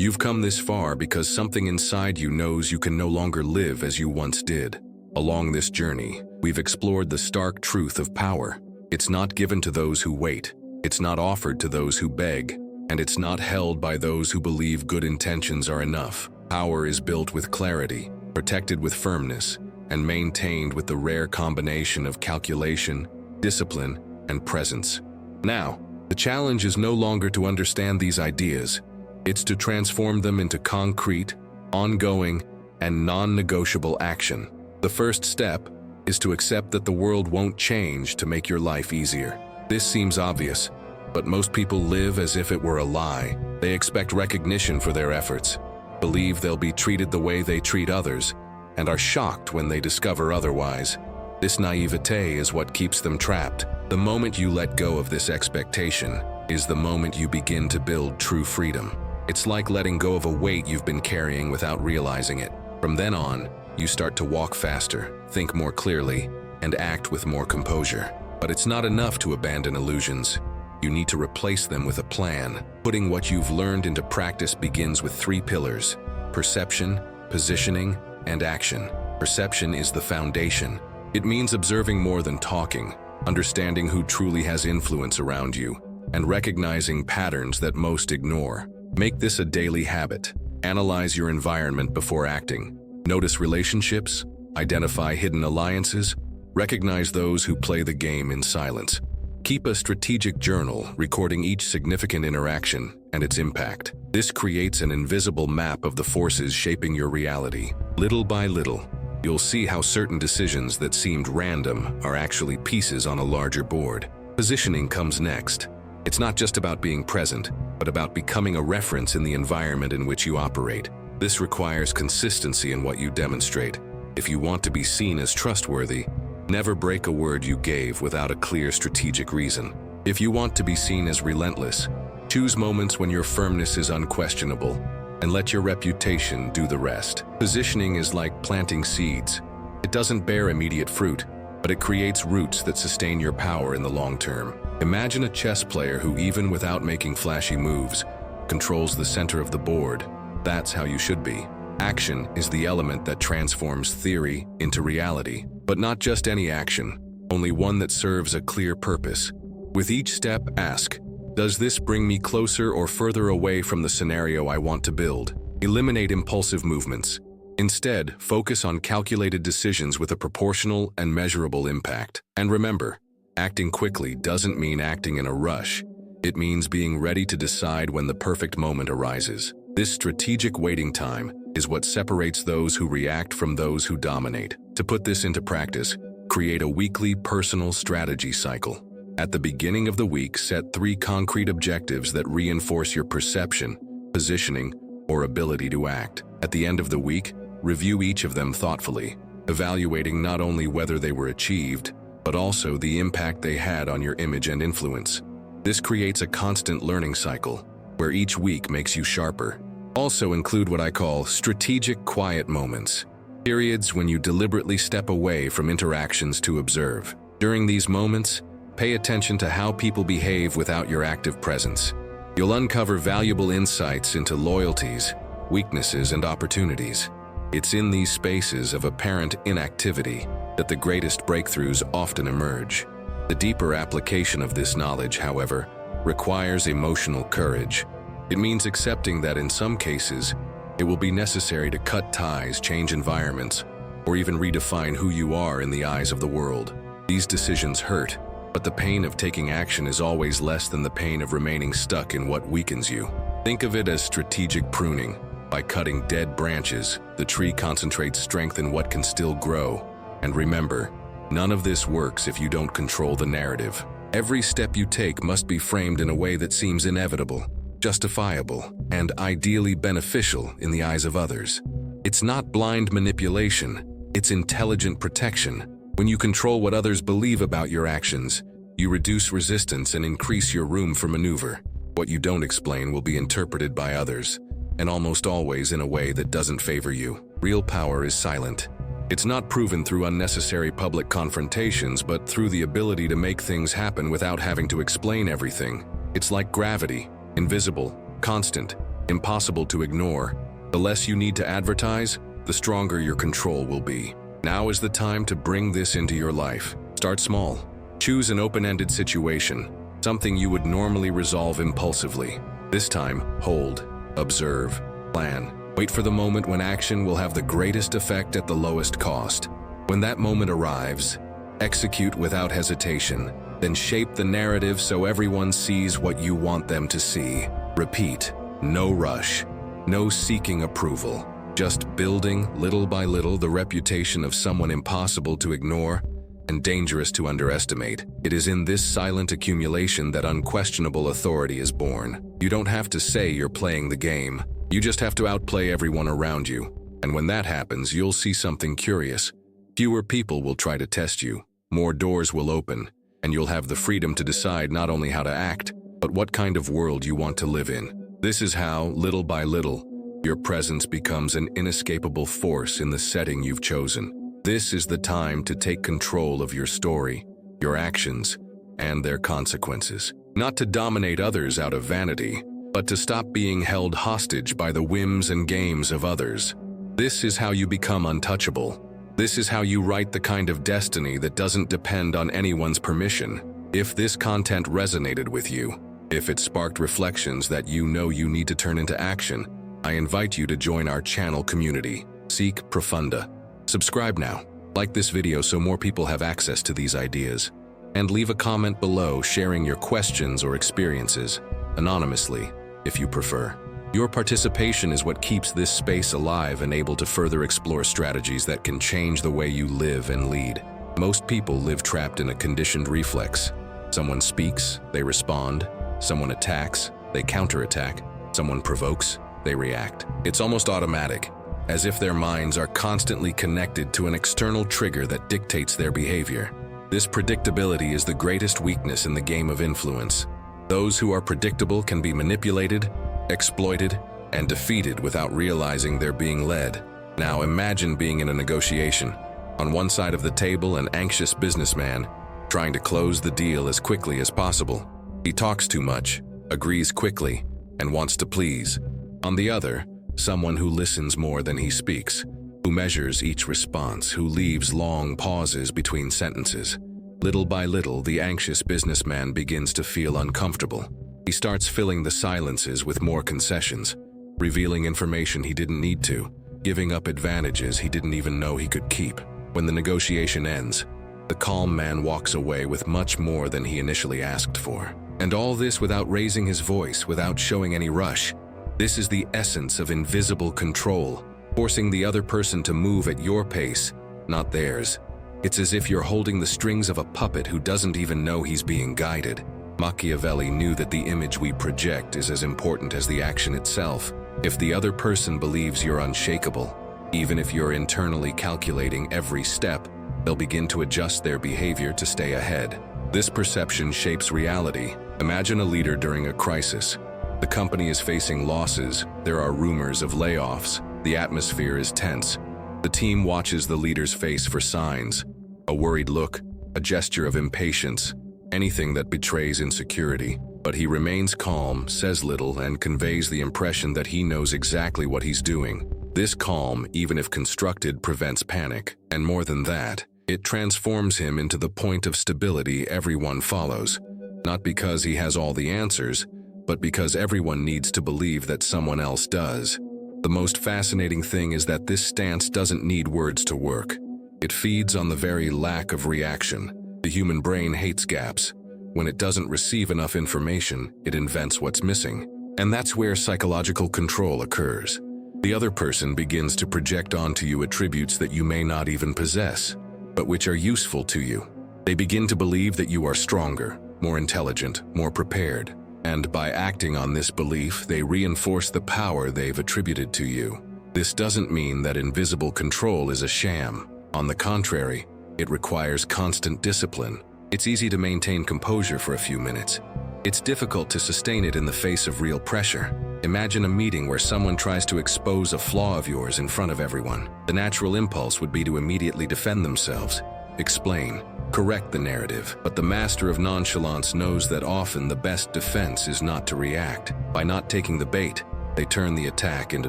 You've come this far because something inside you knows you can no longer live as you once did. Along this journey, we've explored the stark truth of power. It's not given to those who wait, it's not offered to those who beg, and it's not held by those who believe good intentions are enough. Power is built with clarity, protected with firmness, and maintained with the rare combination of calculation, discipline, and presence. Now, the challenge is no longer to understand these ideas. It's to transform them into concrete, ongoing, and non-negotiable action. The first step is to accept that the world won't change to make your life easier. This seems obvious, but most people live as if it were a lie. They expect recognition for their efforts, believe they'll be treated the way they treat others, and are shocked when they discover otherwise. This naivete is what keeps them trapped. The moment you let go of this expectation is the moment you begin to build true freedom. It's like letting go of a weight you've been carrying without realizing it. From then on, you start to walk faster, think more clearly, and act with more composure. But it's not enough to abandon illusions. You need to replace them with a plan. Putting what you've learned into practice begins with 3 pillars: perception, positioning, and action. Perception is the foundation. It means observing more than talking, understanding who truly has influence around you, and recognizing patterns that most ignore. Make this a daily habit. Analyze your environment before acting. Notice relationships, identify hidden alliances, recognize those who play the game in silence. Keep a strategic journal recording each significant interaction and its impact. This creates an invisible map of the forces shaping your reality. Little by little, you'll see how certain decisions that seemed random are actually pieces on a larger board. Positioning comes next. It's not just about being present, but about becoming a reference in the environment in which you operate. This requires consistency in what you demonstrate. If you want to be seen as trustworthy, never break a word you gave without a clear strategic reason. If you want to be seen as relentless, choose moments when your firmness is unquestionable, and let your reputation do the rest. Positioning is like planting seeds. It doesn't bear immediate fruit, but it creates roots that sustain your power in the long term. Imagine a chess player who, even without making flashy moves, controls the center of the board. That's how you should be. Action is the element that transforms theory into reality, but not just any action, only one that serves a clear purpose. With each step, ask, does this bring me closer or further away from the scenario I want to build? Eliminate impulsive movements. Instead, focus on calculated decisions with a proportional and measurable impact. And remember, acting quickly doesn't mean acting in a rush. It means being ready to decide when the perfect moment arises. This strategic waiting time is what separates those who react from those who dominate. To put this into practice, create a weekly personal strategy cycle. At the beginning of the week, set 3 concrete objectives that reinforce your perception, positioning, or ability to act. At the end of the week, review each of them thoughtfully, evaluating not only whether they were achieved, but also the impact they had on your image and influence. This creates a constant learning cycle, where each week makes you sharper. Also include what I call strategic quiet moments, periods when you deliberately step away from interactions to observe. During these moments, pay attention to how people behave without your active presence. You'll uncover valuable insights into loyalties, weaknesses, and opportunities. It's in these spaces of apparent inactivity that the greatest breakthroughs often emerge. The deeper application of this knowledge, however, requires emotional courage. It means accepting that in some cases, it will be necessary to cut ties, change environments, or even redefine who you are in the eyes of the world. These decisions hurt, but the pain of taking action is always less than the pain of remaining stuck in what weakens you. Think of it as strategic pruning. By cutting dead branches, the tree concentrates strength in what can still grow. And remember, none of this works if you don't control the narrative. Every step you take must be framed in a way that seems inevitable, justifiable, and ideally beneficial in the eyes of others. It's not blind manipulation, it's intelligent protection. When you control what others believe about your actions, you reduce resistance and increase your room for maneuver. What you don't explain will be interpreted by others, and almost always in a way that doesn't favor you. Real power is silent. It's not proven through unnecessary public confrontations, but through the ability to make things happen without having to explain everything. It's like gravity, invisible, constant, impossible to ignore. The less you need to advertise, the stronger your control will be. Now is the time to bring this into your life. Start small. Choose an open-ended situation, something you would normally resolve impulsively. This time, hold, observe, plan. Wait for the moment when action will have the greatest effect at the lowest cost. When that moment arrives, execute without hesitation. Then shape the narrative so everyone sees what you want them to see. Repeat, no rush, no seeking approval. Just building, little by little, the reputation of someone impossible to ignore and dangerous to underestimate. It is in this silent accumulation that unquestionable authority is born. You don't have to say you're playing the game. You just have to outplay everyone around you. And when that happens, you'll see something curious. Fewer people will try to test you. More doors will open, and you'll have the freedom to decide not only how to act, but what kind of world you want to live in. This is how, little by little, your presence becomes an inescapable force in the setting you've chosen. This is the time to take control of your story, your actions, and their consequences. Not to dominate others out of vanity, but to stop being held hostage by the whims and games of others. This is how you become untouchable. This is how you write the kind of destiny that doesn't depend on anyone's permission. If this content resonated with you, if it sparked reflections that you know you need to turn into action, I invite you to join our channel community, Seek Profunda. Subscribe now, like this video so more people have access to these ideas, and leave a comment below sharing your questions or experiences, anonymously, if you prefer. Your participation is what keeps this space alive and able to further explore strategies that can change the way you live and lead. Most people live trapped in a conditioned reflex. Someone speaks, they respond. Someone attacks, they counterattack. Someone provokes, they react. It's almost automatic, as if their minds are constantly connected to an external trigger that dictates their behavior. This predictability is the greatest weakness in the game of influence. Those who are predictable can be manipulated, exploited, and defeated without realizing they're being led. Now imagine being in a negotiation. On one side of the table, an anxious businessman trying to close the deal as quickly as possible. He talks too much, agrees quickly, and wants to please. On the other, someone who listens more than he speaks, who measures each response, who leaves long pauses between sentences. Little by little, the anxious businessman begins to feel uncomfortable. He starts filling the silences with more concessions, revealing information he didn't need to, giving up advantages he didn't even know he could keep. When the negotiation ends, the calm man walks away with much more than he initially asked for. And all this without raising his voice, without showing any rush. This is the essence of invisible control, forcing the other person to move at your pace, not theirs. It's as if you're holding the strings of a puppet who doesn't even know he's being guided. Machiavelli knew that the image we project is as important as the action itself. If the other person believes you're unshakable, even if you're internally calculating every step, they'll begin to adjust their behavior to stay ahead. This perception shapes reality. Imagine a leader during a crisis. The company is facing losses, there are rumors of layoffs, the atmosphere is tense. The team watches the leader's face for signs, a worried look, a gesture of impatience, anything that betrays insecurity. But he remains calm, says little, and conveys the impression that he knows exactly what he's doing. This calm, even if constructed, prevents panic. And more than that, it transforms him into the point of stability everyone follows. Not because he has all the answers, but because everyone needs to believe that someone else does. The most fascinating thing is that this stance doesn't need words to work. It feeds on the very lack of reaction. The human brain hates gaps. When it doesn't receive enough information, it invents what's missing. And that's where psychological control occurs. The other person begins to project onto you attributes that you may not even possess, but which are useful to you. They begin to believe that you are stronger, more intelligent, more prepared. And by acting on this belief, they reinforce the power they've attributed to you. This doesn't mean that invisible control is a sham. On the contrary, it requires constant discipline. It's easy to maintain composure for a few minutes. It's difficult to sustain it in the face of real pressure. Imagine a meeting where someone tries to expose a flaw of yours in front of everyone. The natural impulse would be to immediately defend themselves, explain, correct the narrative. But the master of nonchalance knows that often the best defense is not to react. By not taking the bait, They turn the attack into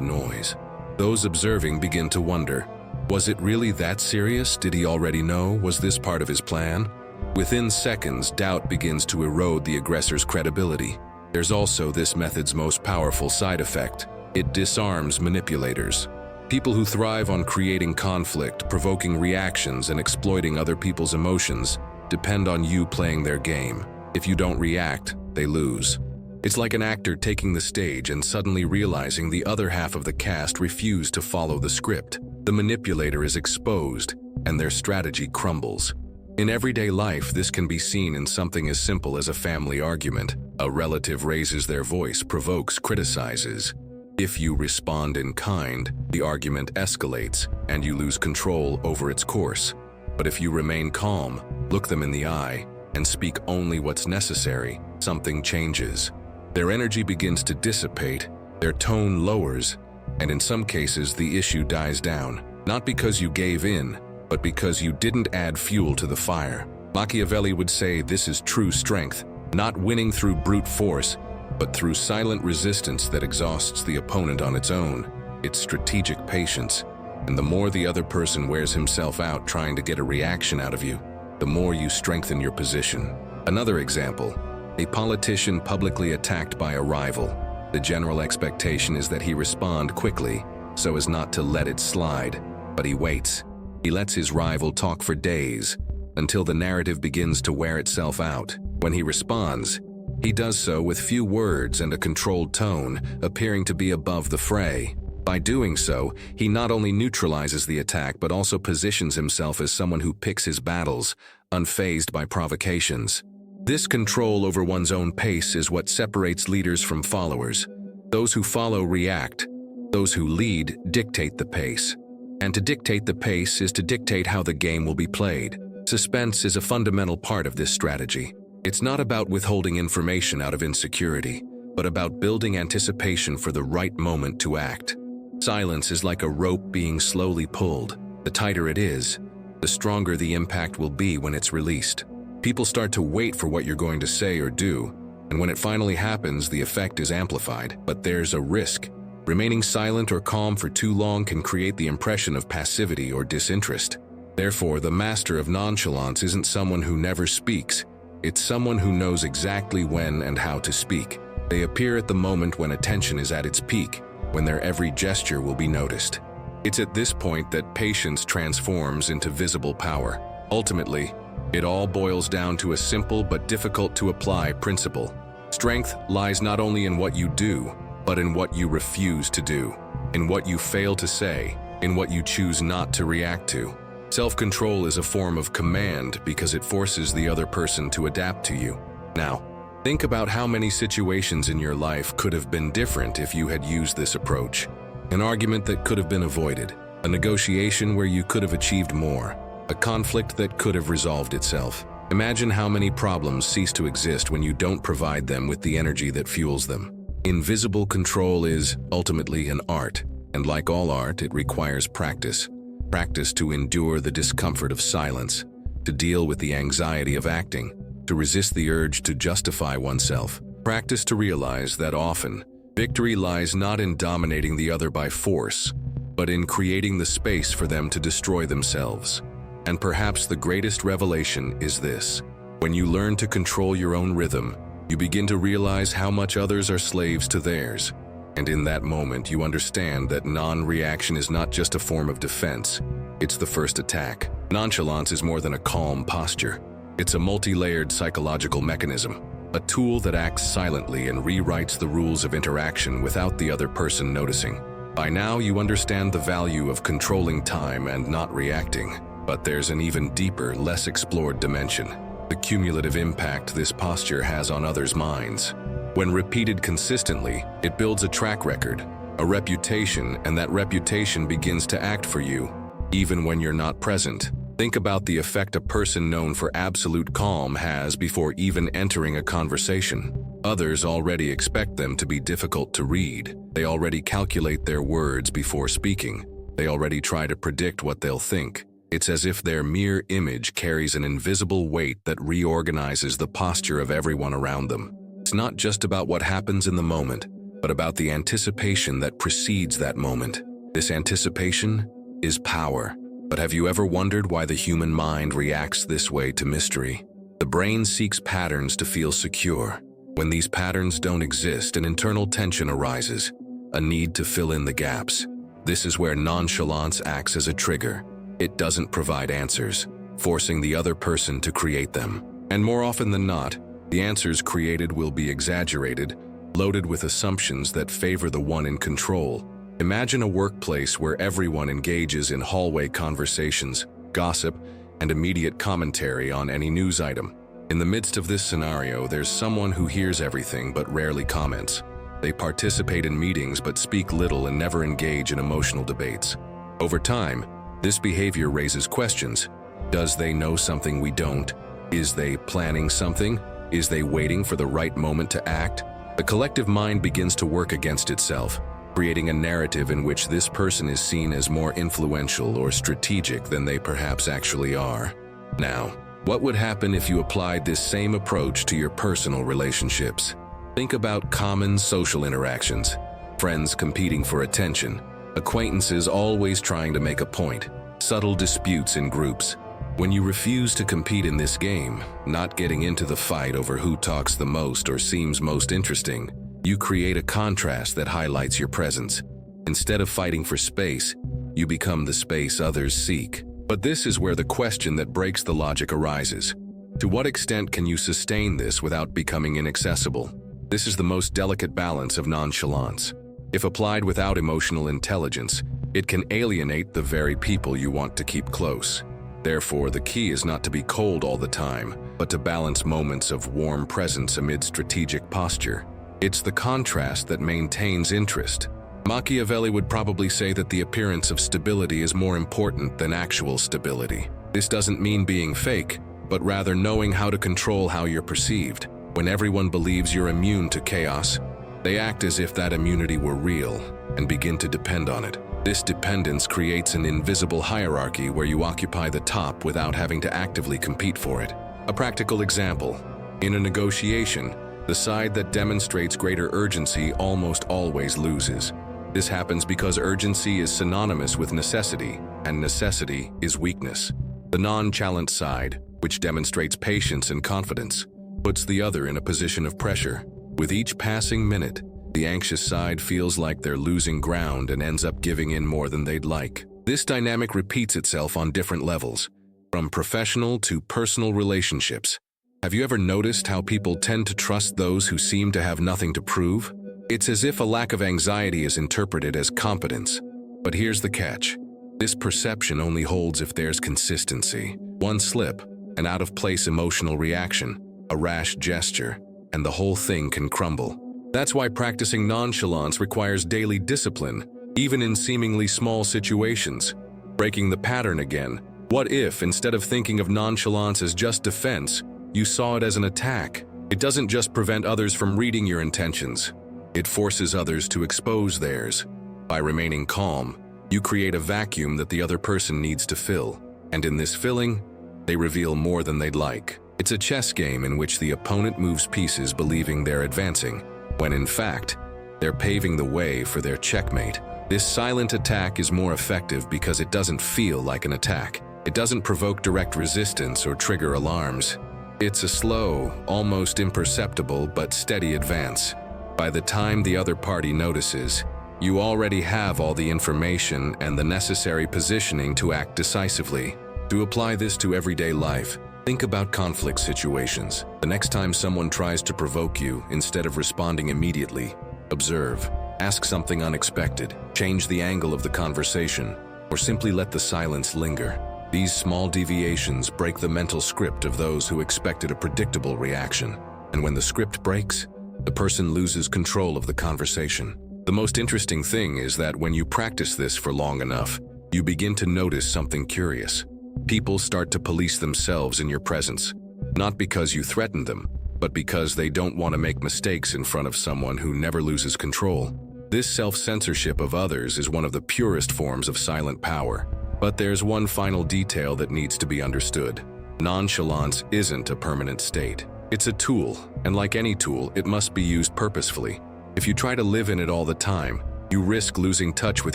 noise. Those observing begin to wonder, was it really that serious? Did he already know? Was this part of his plan? Within seconds, doubt begins to erode the aggressor's credibility. There's also this method's most powerful side effect. It disarms manipulators. People who thrive on creating conflict, provoking reactions, and exploiting other people's emotions depend on you playing their game. If you don't react, they lose. It's like an actor taking the stage and suddenly realizing the other half of the cast refused to follow the script. The manipulator is exposed, and their strategy crumbles. In everyday life, this can be seen in something as simple as a family argument. A relative raises their voice, provokes, criticizes. If you respond in kind, the argument escalates, and you lose control over its course. But if you remain calm, look them in the eye, and speak only what's necessary, something changes. Their energy begins to dissipate, their tone lowers, and in some cases the issue dies down. Not because you gave in, but because you didn't add fuel to the fire. Machiavelli would say this is true strength, not winning through brute force, but through silent resistance that exhausts the opponent on its own. It's strategic patience, and the more the other person wears himself out trying to get a reaction out of you, the more you strengthen your position. Another example, a politician publicly attacked by a rival. The general expectation is that he respond quickly, so as not to let it slide, but he waits. He lets his rival talk for days, until the narrative begins to wear itself out. When he responds, he does so with few words and a controlled tone, appearing to be above the fray. By doing so, he not only neutralizes the attack but also positions himself as someone who picks his battles, unfazed by provocations. This control over one's own pace is what separates leaders from followers. Those who follow react. Those who lead dictate the pace. And to dictate the pace is to dictate how the game will be played. Suspense is a fundamental part of this strategy. It's not about withholding information out of insecurity, but about building anticipation for the right moment to act. Silence is like a rope being slowly pulled. The tighter it is, the stronger the impact will be when it's released. People start to wait for what you're going to say or do, and when it finally happens, the effect is amplified. But there's a risk. Remaining silent or calm for too long can create the impression of passivity or disinterest. Therefore, the master of nonchalance isn't someone who never speaks. It's someone who knows exactly when and how to speak. They appear at the moment when attention is at its peak, when their every gesture will be noticed. It's at this point that patience transforms into visible power. Ultimately, it all boils down to a simple but difficult to apply principle. Strength lies not only in what you do, but in what you refuse to do, in what you fail to say, in what you choose not to react to. Self-control is a form of command because it forces the other person to adapt to you. Now, think about how many situations in your life could have been different if you had used this approach. An argument that could have been avoided, a negotiation where you could have achieved more, a conflict that could have resolved itself. Imagine how many problems cease to exist when you don't provide them with the energy that fuels them. Invisible control is, ultimately, an art, and like all art, it requires practice. Practice to endure the discomfort of silence, to deal with the anxiety of acting, to resist the urge to justify oneself. Practice to realize that often, victory lies not in dominating the other by force, but in creating the space for them to destroy themselves. And perhaps the greatest revelation is this. When you learn to control your own rhythm, you begin to realize how much others are slaves to theirs. And in that moment, you understand that non-reaction is not just a form of defense, it's the first attack. Nonchalance is more than a calm posture. It's a multi-layered psychological mechanism, a tool that acts silently and rewrites the rules of interaction without the other person noticing. By now, you understand the value of controlling time and not reacting. But there's an even deeper, less explored dimension. The cumulative impact this posture has on others' minds. When repeated consistently, it builds a track record, a reputation, and that reputation begins to act for you, even when you're not present. Think about the effect a person known for absolute calm has before even entering a conversation. Others already expect them to be difficult to read. They already calculate their words before speaking. They already try to predict what they'll think. It's as if their mere image carries an invisible weight that reorganizes the posture of everyone around them. It's not just about what happens in the moment, but about the anticipation that precedes that moment. This anticipation is power. But have you ever wondered why the human mind reacts this way to mystery? The brain seeks patterns to feel secure. When these patterns don't exist, an internal tension arises, a need to fill in the gaps. This is where nonchalance acts as a trigger. It doesn't provide answers, forcing the other person to create them. And more often than not, the answers created will be exaggerated, loaded with assumptions that favor the one in control. Imagine a workplace where everyone engages in hallway conversations, gossip, and immediate commentary on any news item. In the midst of this scenario, there's someone who hears everything but rarely comments. They participate in meetings but speak little and never engage in emotional debates. Over time, this behavior raises questions. Does they know something we don't? Is they planning something? Is they waiting for the right moment to act? The collective mind begins to work against itself, creating a narrative in which this person is seen as more influential or strategic than they perhaps actually are. Now, what would happen if you applied this same approach to your personal relationships? Think about common social interactions, friends competing for attention, acquaintances always trying to make a point, subtle disputes in groups. When you refuse to compete in this game, not getting into the fight over who talks the most or seems most interesting, you create a contrast that highlights your presence. Instead of fighting for space, you become the space others seek. But this is where the question that breaks the logic arises. To what extent can you sustain this without becoming inaccessible? This is the most delicate balance of nonchalance. If applied without emotional intelligence, it can alienate the very people you want to keep close. Therefore, the key is not to be cold all the time, but to balance moments of warm presence amid strategic posture. It's the contrast that maintains interest. Machiavelli would probably say that the appearance of stability is more important than actual stability. This doesn't mean being fake, but rather knowing how to control how you're perceived. When everyone believes you're immune to chaos, they act as if that immunity were real and begin to depend on it. This dependence creates an invisible hierarchy where you occupy the top without having to actively compete for it. A practical example: in a negotiation, the side that demonstrates greater urgency almost always loses. This happens because urgency is synonymous with necessity, and necessity is weakness. The nonchalant side, which demonstrates patience and confidence, puts the other in a position of pressure. With each passing minute, the anxious side feels like they're losing ground and ends up giving in more than they'd like. This dynamic repeats itself on different levels, from professional to personal relationships. Have you ever noticed how people tend to trust those who seem to have nothing to prove? It's as if a lack of anxiety is interpreted as competence. But here's the catch. This perception only holds if there's consistency. One slip, an out-of-place emotional reaction, a rash gesture, and the whole thing can crumble. That's why practicing nonchalance requires daily discipline, even in seemingly small situations. Breaking the pattern again. What if, instead of thinking of nonchalance as just defense, you saw it as an attack? It doesn't just prevent others from reading your intentions. It forces others to expose theirs. By remaining calm, you create a vacuum that the other person needs to fill. And in this filling, they reveal more than they'd like. It's a chess game in which the opponent moves pieces believing they're advancing, when in fact, they're paving the way for their checkmate. This silent attack is more effective because it doesn't feel like an attack. It doesn't provoke direct resistance or trigger alarms. It's a slow, almost imperceptible but steady advance. By the time the other party notices, you already have all the information and the necessary positioning to act decisively. To apply this to everyday life, think about conflict situations. The next time someone tries to provoke you, instead of responding immediately, observe, ask something unexpected, change the angle of the conversation, or simply let the silence linger. These small deviations break the mental script of those who expected a predictable reaction. And when the script breaks, the person loses control of the conversation. The most interesting thing is that when you practice this for long enough, you begin to notice something curious. People start to police themselves in your presence, not because you threaten them, but because they don't want to make mistakes in front of someone who never loses control. This self-censorship of others is one of the purest forms of silent power. But there's one final detail that needs to be understood. Nonchalance isn't a permanent state. It's a tool, and like any tool, it must be used purposefully. If you try to live in it all the time, you risk losing touch with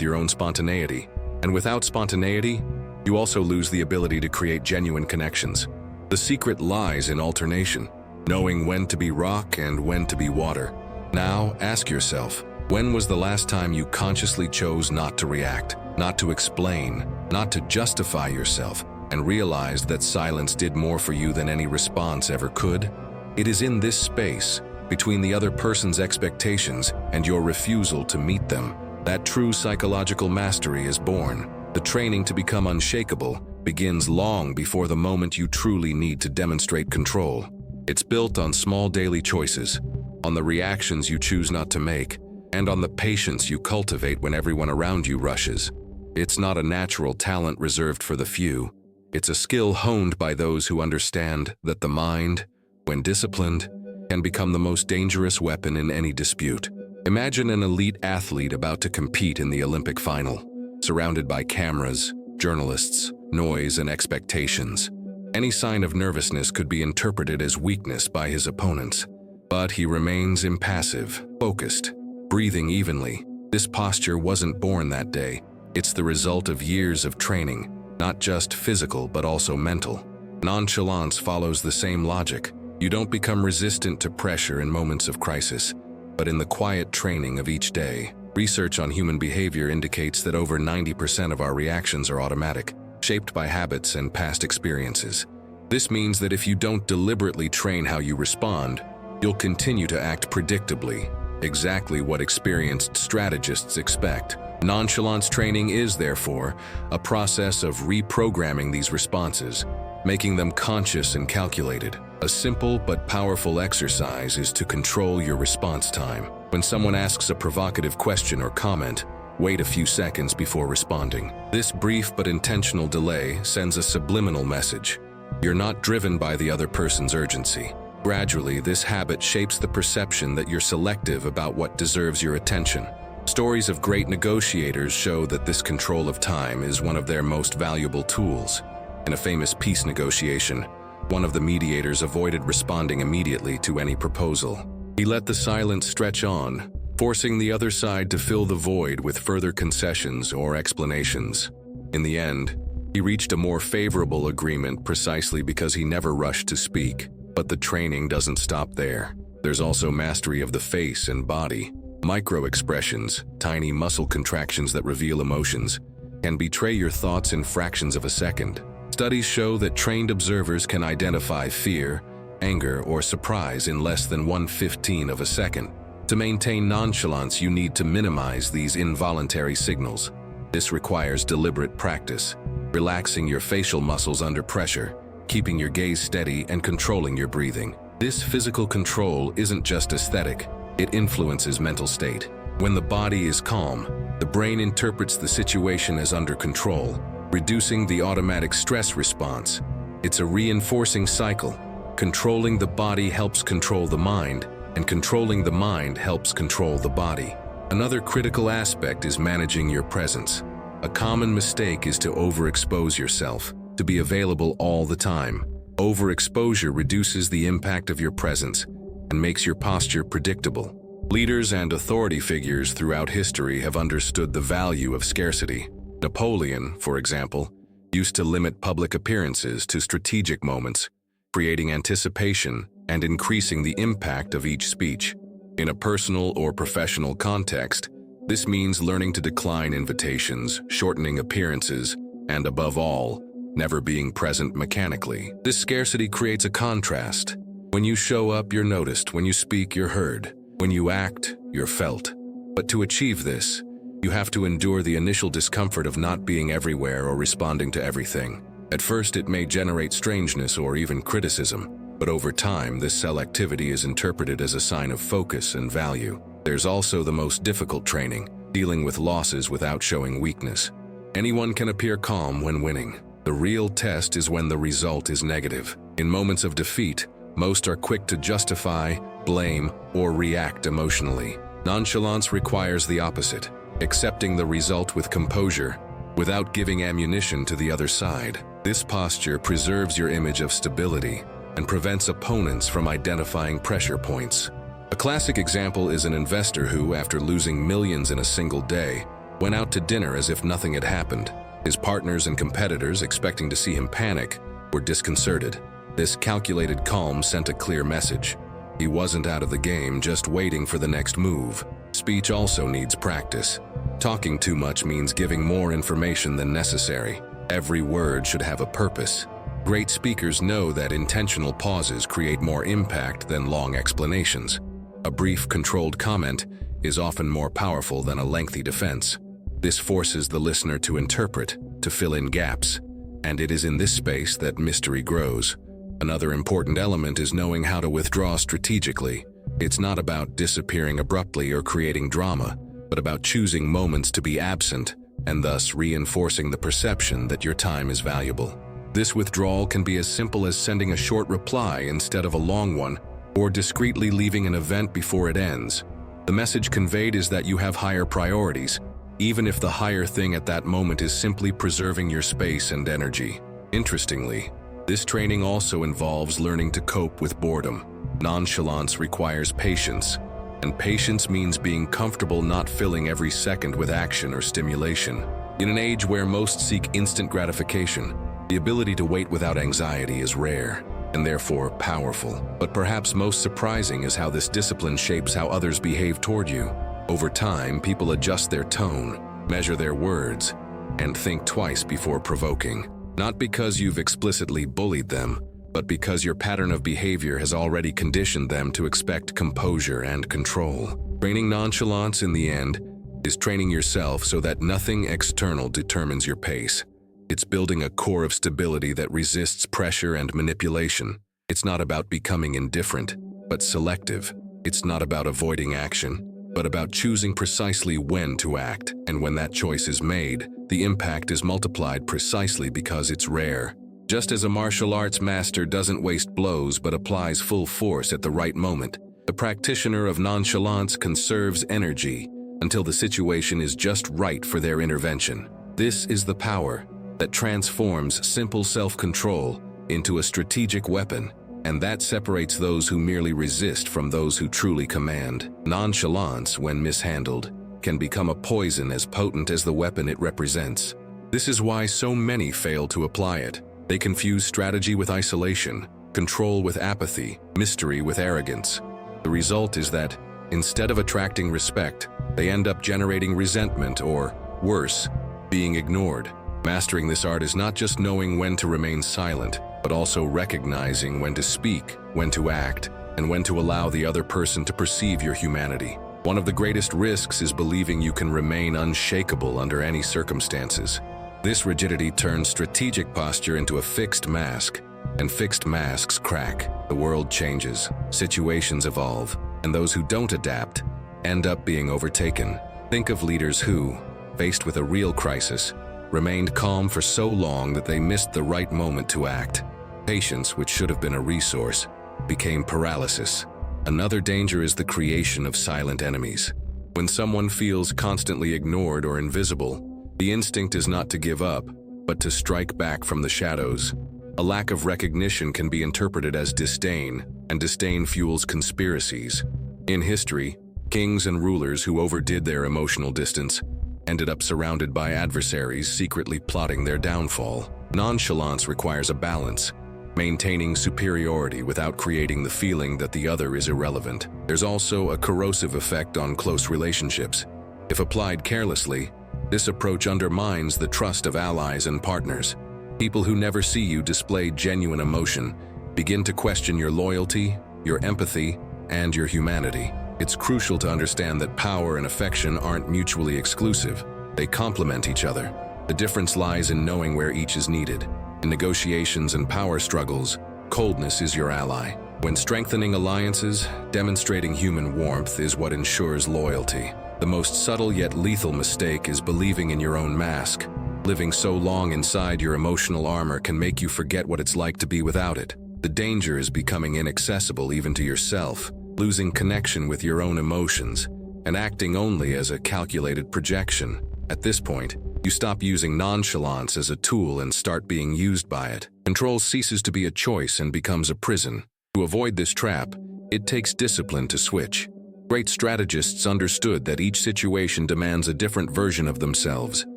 your own spontaneity. And without spontaneity, you also lose the ability to create genuine connections. The secret lies in alternation, knowing when to be rock and when to be water. Now, ask yourself, when was the last time you consciously chose not to react, not to explain, not to justify yourself, and realized that silence did more for you than any response ever could? It is in this space, between the other person's expectations and your refusal to meet them, that true psychological mastery is born. The training to become unshakable begins long before the moment you truly need to demonstrate control. It's built on small daily choices, on the reactions you choose not to make, and on the patience you cultivate when everyone around you rushes. It's not a natural talent reserved for the few. It's a skill honed by those who understand that the mind, when disciplined, can become the most dangerous weapon in any dispute. Imagine an elite athlete about to compete in the Olympic final, surrounded by cameras, journalists, noise, and expectations. Any sign of nervousness could be interpreted as weakness by his opponents. But he remains impassive, focused, breathing evenly. This posture wasn't born that day. It's the result of years of training, not just physical but also mental. Nonchalance follows the same logic. You don't become resistant to pressure in moments of crisis, but in the quiet training of each day. Research on human behavior indicates that over 90% of our reactions are automatic, shaped by habits and past experiences. This means that if you don't deliberately train how you respond, you'll continue to act predictably, exactly what experienced strategists expect. Nonchalance training is, therefore, a process of reprogramming these responses, making them conscious and calculated. A simple but powerful exercise is to control your response time. When someone asks a provocative question or comment, wait a few seconds before responding. This brief but intentional delay sends a subliminal message. You're not driven by the other person's urgency. Gradually, this habit shapes the perception that you're selective about what deserves your attention. Stories of great negotiators show that this control of time is one of their most valuable tools. In a famous peace negotiation, one of the mediators avoided responding immediately to any proposal. He let the silence stretch on, forcing the other side to fill the void with further concessions or explanations. In the end, he reached a more favorable agreement precisely because he never rushed to speak. But the training doesn't stop there. There's also mastery of the face and body. Micro-expressions, tiny muscle contractions that reveal emotions, can betray your thoughts in fractions of a second. Studies show that trained observers can identify fear, anger, or surprise in less than 1/15 of a second. To maintain nonchalance, you need to minimize these involuntary signals. This requires deliberate practice, relaxing your facial muscles under pressure, keeping your gaze steady, and controlling your breathing. This physical control isn't just aesthetic, it influences mental state. When the body is calm, the brain interprets the situation as under control, reducing the automatic stress response. It's a reinforcing cycle. Controlling the body helps control the mind, and controlling the mind helps control the body. Another critical aspect is managing your presence. A common mistake is to overexpose yourself, to be available all the time. Overexposure reduces the impact of your presence and makes your posture predictable. Leaders and authority figures throughout history have understood the value of scarcity. Napoleon, for example, used to limit public appearances to strategic moments, creating anticipation and increasing the impact of each speech. In a personal or professional context, this means learning to decline invitations, shortening appearances, and above all, never being present mechanically. This scarcity creates a contrast. When you show up, you're noticed. When you speak, you're heard. When you act, you're felt. But to achieve this, you have to endure the initial discomfort of not being everywhere or responding to everything. At first, it may generate strangeness or even criticism, but over time, this selectivity is interpreted as a sign of focus and value. There's also the most difficult training, dealing with losses without showing weakness. Anyone can appear calm when winning. The real test is when the result is negative. In moments of defeat, most are quick to justify, blame, or react emotionally. Nonchalance requires the opposite, accepting the result with composure, without giving ammunition to the other side. This posture preserves your image of stability and prevents opponents from identifying pressure points. A classic example is an investor who, after losing millions in a single day, went out to dinner as if nothing had happened. His partners and competitors, expecting to see him panic, were disconcerted. This calculated calm sent a clear message. He wasn't out of the game, just waiting for the next move. Speech also needs practice. Talking too much means giving more information than necessary. Every word should have a purpose. Great speakers know that intentional pauses create more impact than long explanations. A brief, controlled comment is often more powerful than a lengthy defense. This forces the listener to interpret, to fill in gaps, and it is in this space that mystery grows. Another important element is knowing how to withdraw strategically. It's not about disappearing abruptly or creating drama, but about choosing moments to be absent and thus reinforcing the perception that your time is valuable. This withdrawal can be as simple as sending a short reply instead of a long one, or discreetly leaving an event before it ends. The message conveyed is that you have higher priorities, even if the higher thing at that moment is simply preserving your space and energy. Interestingly, this training also involves learning to cope with boredom. Nonchalance requires patience, and patience means being comfortable not filling every second with action or stimulation. In an age where most seek instant gratification, the ability to wait without anxiety is rare, and therefore powerful. But perhaps most surprising is how this discipline shapes how others behave toward you. Over time, people adjust their tone, measure their words, and think twice before provoking. Not because you've explicitly bullied them, but because your pattern of behavior has already conditioned them to expect composure and control. Training nonchalance, in the end, is training yourself so that nothing external determines your pace. It's building a core of stability that resists pressure and manipulation. It's not about becoming indifferent, but selective. It's not about avoiding action, but about choosing precisely when to act. And when that choice is made, the impact is multiplied precisely because it's rare. Just as a martial arts master doesn't waste blows but applies full force at the right moment, the practitioner of nonchalance conserves energy until the situation is just right for their intervention. This is the power that transforms simple self-control into a strategic weapon, and that separates those who merely resist from those who truly command. Nonchalance, when mishandled, can become a poison as potent as the weapon it represents. This is why so many fail to apply it. They confuse strategy with isolation, control with apathy, mystery with arrogance. The result is that, instead of attracting respect, they end up generating resentment or, worse, being ignored. Mastering this art is not just knowing when to remain silent, but also recognizing when to speak, when to act, and when to allow the other person to perceive your humanity. One of the greatest risks is believing you can remain unshakable under any circumstances. This rigidity turns strategic posture into a fixed mask, and fixed masks crack. The world changes, situations evolve, and those who don't adapt end up being overtaken. Think of leaders who, faced with a real crisis, remained calm for so long that they missed the right moment to act. Patience, which should have been a resource, became paralysis. Another danger is the creation of silent enemies. When someone feels constantly ignored or invisible, the instinct is not to give up, but to strike back from the shadows. A lack of recognition can be interpreted as disdain, and disdain fuels conspiracies. In history, kings and rulers who overdid their emotional distance ended up surrounded by adversaries secretly plotting their downfall. Nonchalance requires a balance, maintaining superiority without creating the feeling that the other is irrelevant. There's also a corrosive effect on close relationships. If applied carelessly, this approach undermines the trust of allies and partners. People who never see you display genuine emotion begin to question your loyalty, your empathy, and your humanity. It's crucial to understand that power and affection aren't mutually exclusive. They complement each other. The difference lies in knowing where each is needed. In negotiations and power struggles, coldness is your ally. When strengthening alliances, demonstrating human warmth is what ensures loyalty. The most subtle yet lethal mistake is believing in your own mask. Living so long inside your emotional armor can make you forget what it's like to be without it. The danger is becoming inaccessible even to yourself, losing connection with your own emotions, and acting only as a calculated projection. At this point, you stop using nonchalance as a tool and start being used by it. Control ceases to be a choice and becomes a prison. To avoid this trap, It takes discipline to switch. Great strategists understood that each situation demands a different version of themselves.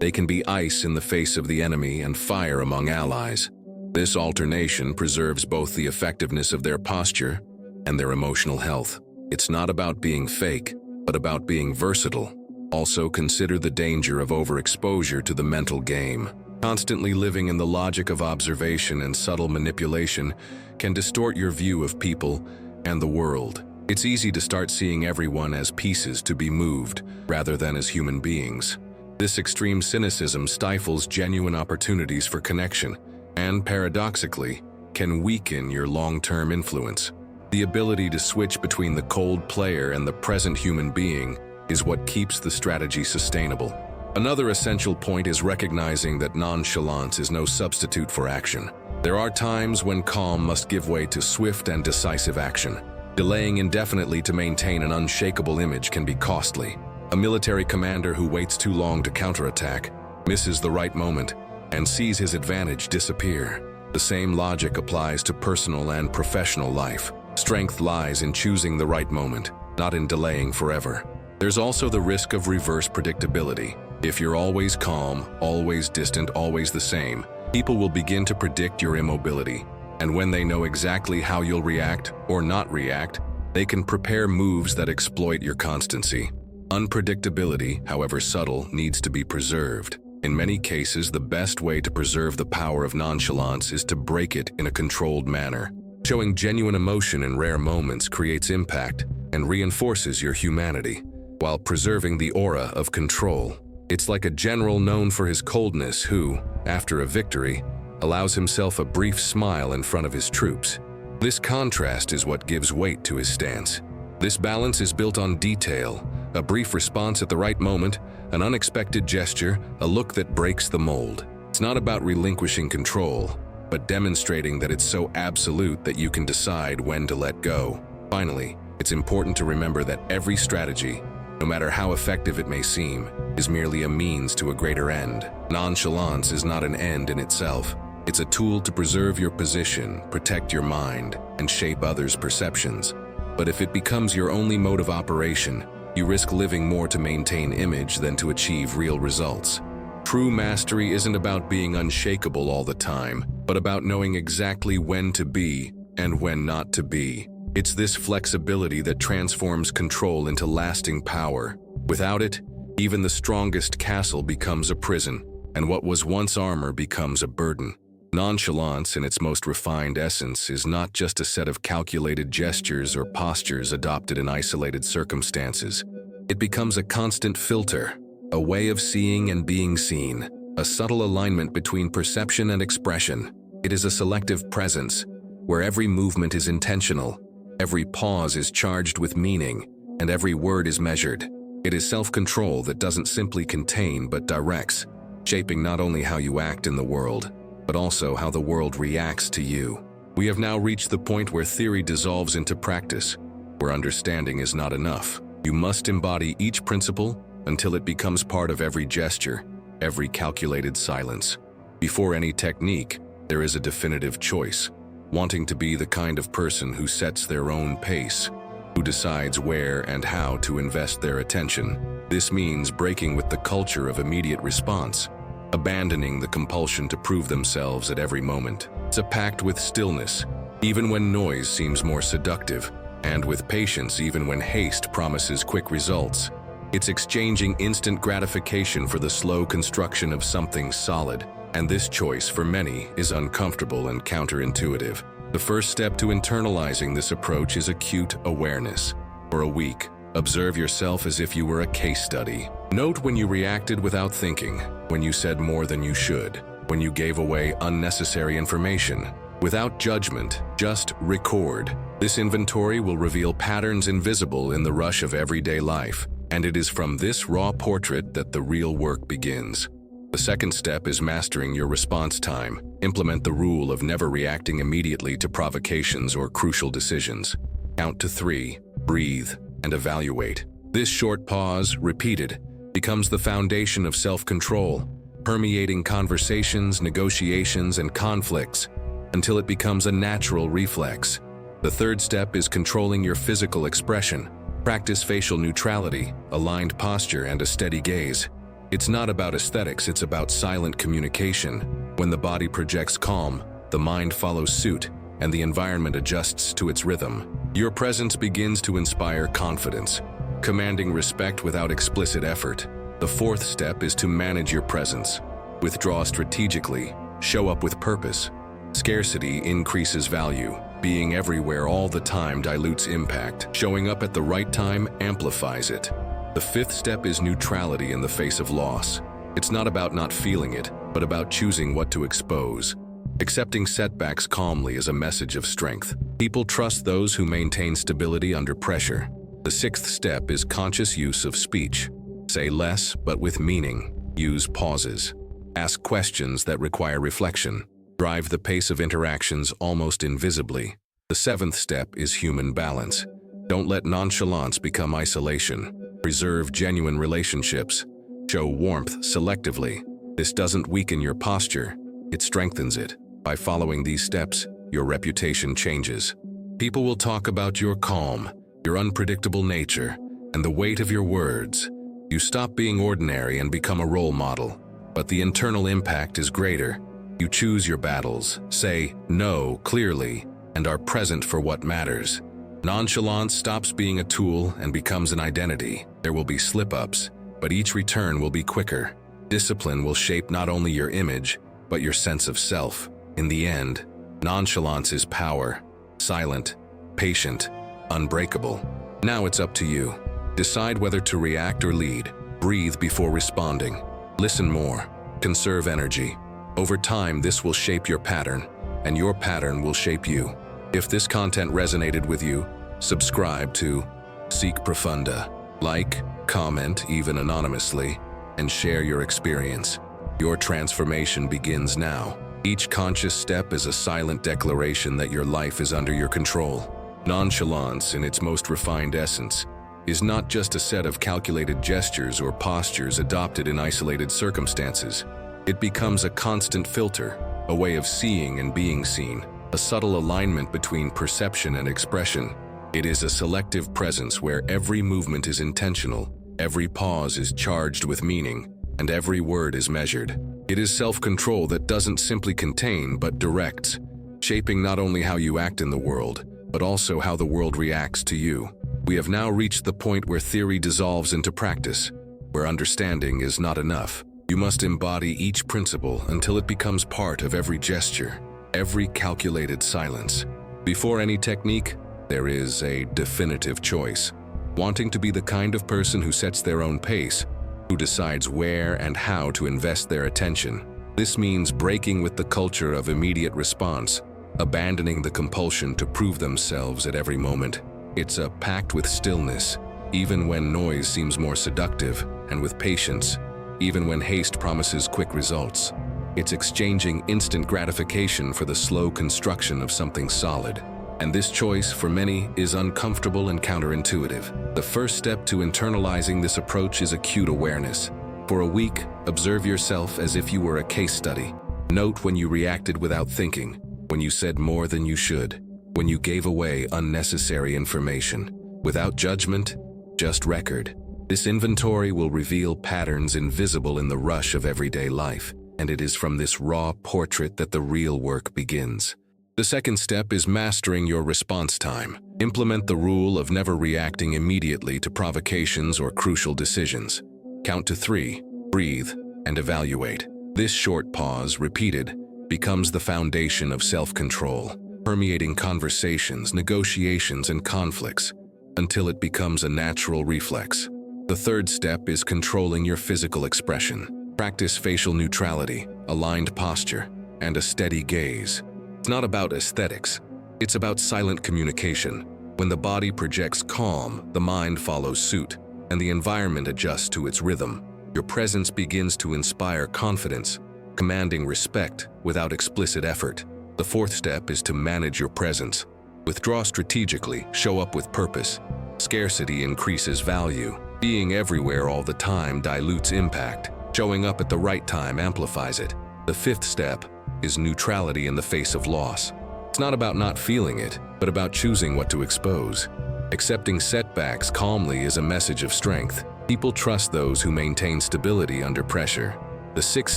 They can be ice in the face of the enemy and fire among allies. This alternation preserves both the effectiveness of their posture and their emotional health. It's not about being fake, but about being versatile. Also consider the danger of overexposure to the mental game. Constantly living in the logic of observation and subtle manipulation can distort your view of people and the world. It's easy to start seeing everyone as pieces to be moved rather than as human beings. This extreme cynicism stifles genuine opportunities for connection and, paradoxically, can weaken your long-term influence. The ability to switch between the cold player and the present human being is what keeps the strategy sustainable. Another essential point is recognizing that nonchalance is no substitute for action. There are times when calm must give way to swift and decisive action. Delaying indefinitely to maintain an unshakable image can be costly. A military commander who waits too long to counterattack misses the right moment and sees his advantage disappear. The same logic applies to personal and professional life. Strength lies in choosing the right moment, not in delaying forever. There's also the risk of reverse predictability. If you're always calm, always distant, always the same, people will begin to predict your immobility. And when they know exactly how you'll react or not react, they can prepare moves that exploit your constancy. Unpredictability, however subtle, needs to be preserved. In many cases, the best way to preserve the power of nonchalance is to break it in a controlled manner. Showing genuine emotion in rare moments creates impact and reinforces your humanity, while preserving the aura of control. It's like a general known for his coldness who, after a victory, allows himself a brief smile in front of his troops. This contrast is what gives weight to his stance. This balance is built on detail, a brief response at the right moment, an unexpected gesture, a look that breaks the mold. It's not about relinquishing control, but demonstrating that it's so absolute that you can decide when to let go. Finally, it's important to remember that every strategy, no matter how effective it may seem, is merely a means to a greater end. Nonchalance is not an end in itself. It's a tool to preserve your position, protect your mind, and shape others' perceptions. But if it becomes your only mode of operation, you risk living more to maintain image than to achieve real results. True mastery isn't about being unshakable all the time, but about knowing exactly when to be and when not to be. It's this flexibility that transforms control into lasting power. Without it, even the strongest castle becomes a prison, and what was once armor becomes a burden. Nonchalance, in its most refined essence, is not just a set of calculated gestures or postures adopted in isolated circumstances. It becomes a constant filter, a way of seeing and being seen, a subtle alignment between perception and expression. It is a selective presence, where every movement is intentional, every pause is charged with meaning, and every word is measured. It is self-control that doesn't simply contain but directs, shaping not only how you act in the world, but also how the world reacts to you. We have now reached the point where theory dissolves into practice, where understanding is not enough. You must embody each principle until it becomes part of every gesture, every calculated silence. Before any technique, there is a definitive choice, wanting to be the kind of person who sets their own pace, who decides where and how to invest their attention. This means breaking with the culture of immediate response, abandoning the compulsion to prove themselves at every moment. It's a pact with stillness, even when noise seems more seductive, and with patience even when haste promises quick results. It's exchanging instant gratification for the slow construction of something solid, and this choice for many is uncomfortable and counterintuitive. The first step to internalizing this approach is acute awareness. For a week, observe yourself as if you were a case study. Note when you reacted without thinking, when you said more than you should, when you gave away unnecessary information. Without judgment, just record. This inventory will reveal patterns invisible in the rush of everyday life, and it is from this raw portrait that the real work begins. The second step is mastering your response time. Implement the rule of never reacting immediately to provocations or crucial decisions. Count to 3, breathe, and evaluate. This short pause, repeated, becomes the foundation of self-control, permeating conversations, negotiations, and conflicts until it becomes a natural reflex. The third step is controlling your physical expression. Practice facial neutrality, aligned posture, and a steady gaze. It's not about aesthetics, it's about silent communication. When the body projects calm, the mind follows suit, and the environment adjusts to its rhythm. Your presence begins to inspire confidence, commanding respect without explicit effort. The fourth step is to manage your presence. Withdraw strategically, show up with purpose. Scarcity increases value. Being everywhere all the time dilutes impact. Showing up at the right time amplifies it. The fifth step is neutrality in the face of loss. It's not about not feeling it, but about choosing what to expose. Accepting setbacks calmly is a message of strength. People trust those who maintain stability under pressure. The sixth step is conscious use of speech. Say less, but with meaning. Use pauses. Ask questions that require reflection. Drive the pace of interactions almost invisibly. The seventh step is human balance. Don't let nonchalance become isolation. Preserve genuine relationships. Show warmth selectively. This doesn't weaken your posture, it strengthens it. By following these steps, your reputation changes. People will talk about your calm, your unpredictable nature, and the weight of your words. You stop being ordinary and become a role model. But the internal impact is greater. You choose your battles, say no clearly, and are present for what matters. Nonchalance stops being a tool and becomes an identity. There will be slip-ups, but each return will be quicker. Discipline will shape not only your image, but your sense of self. In the end, nonchalance is power, silent, patient, unbreakable. Now it's up to you. Decide whether to react or lead. Breathe before responding. Listen more. Conserve energy. Over time, this will shape your pattern, and your pattern will shape you. If this content resonated with you, subscribe to Seek Profunda. Like, comment, even anonymously, and share your experience. Your transformation begins now. Each conscious step is a silent declaration that your life is under your control. Nonchalance, in its most refined essence, is not just a set of calculated gestures or postures adopted in isolated circumstances. It becomes a constant filter, a way of seeing and being seen, a subtle alignment between perception and expression. It is a selective presence where every movement is intentional, every pause is charged with meaning, and every word is measured. It is self-control that doesn't simply contain but directs, shaping not only how you act in the world, but also how the world reacts to you. We have now reached the point where theory dissolves into practice, where understanding is not enough. You must embody each principle until it becomes part of every gesture, every calculated silence. Before any technique, there is a definitive choice. Wanting to be the kind of person who sets their own pace, who decides where and how to invest their attention. This means breaking with the culture of immediate response, abandoning the compulsion to prove themselves at every moment. It's a pact with stillness, even when noise seems more seductive, and with patience, even when haste promises quick results. It's exchanging instant gratification for the slow construction of something solid. And this choice, for many, is uncomfortable and counterintuitive. The first step to internalizing this approach is acute awareness. For a week, observe yourself as if you were a case study. Note when you reacted without thinking, when you said more than you should, when you gave away unnecessary information. Without judgment, just record. This inventory will reveal patterns invisible in the rush of everyday life, and it is from this raw portrait that the real work begins. The second step is mastering your response time. Implement the rule of never reacting immediately to provocations or crucial decisions. Count to 3, breathe, and evaluate. This short pause, repeated, becomes the foundation of self-control, permeating conversations, negotiations, and conflicts, until it becomes a natural reflex. The third step is controlling your physical expression. Practice facial neutrality, aligned posture, and a steady gaze. It's not about aesthetics, it's about silent communication. When the body projects calm, the mind follows suit, and the environment adjusts to its rhythm. Your presence begins to inspire confidence, commanding respect without explicit effort. The fourth step is to manage your presence. Withdraw strategically, show up with purpose. Scarcity increases value. Being everywhere all the time dilutes impact. Showing up at the right time amplifies it. The fifth step is neutrality in the face of loss. It's not about not feeling it, but about choosing what to expose. Accepting setbacks calmly is a message of strength. People trust those who maintain stability under pressure. The sixth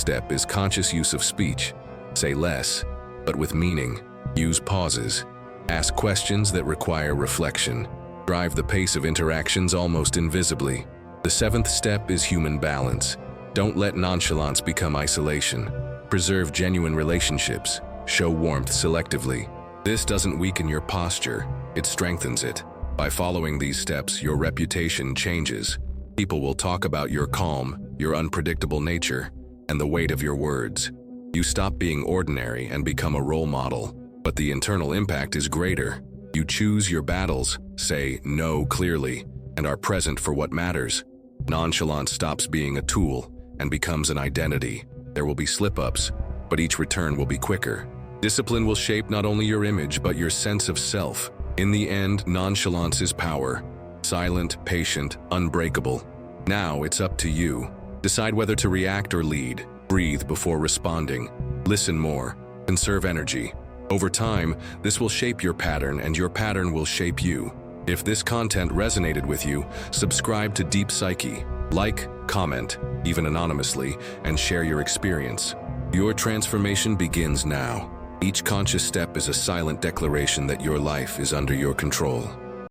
step is conscious use of speech. Say less, but with meaning. Use pauses. Ask questions that require reflection. Drive the pace of interactions almost invisibly. The seventh step is human balance. Don't let nonchalance become isolation. Preserve genuine relationships. Show warmth selectively. This doesn't weaken your posture, it strengthens it. By following these steps, your reputation changes. People will talk about your calm, your unpredictable nature, and the weight of your words. You stop being ordinary and become a role model, but the internal impact is greater. You choose your battles, say no clearly, and are present for what matters. Nonchalance stops being a tool and becomes an identity. There will be slip-ups, but each return will be quicker. Discipline will shape not only your image, but your sense of self. In the end, nonchalance is power. Silent, patient, unbreakable. Now it's up to you. Decide whether to react or lead. Breathe before responding. Listen more. Conserve energy. Over time, this will shape your pattern, and your pattern will shape you. If this content resonated with you, subscribe to Deep Psyche. Like, comment, even anonymously, and share your experience. Your transformation begins now. Each conscious step is a silent declaration that your life is under your control.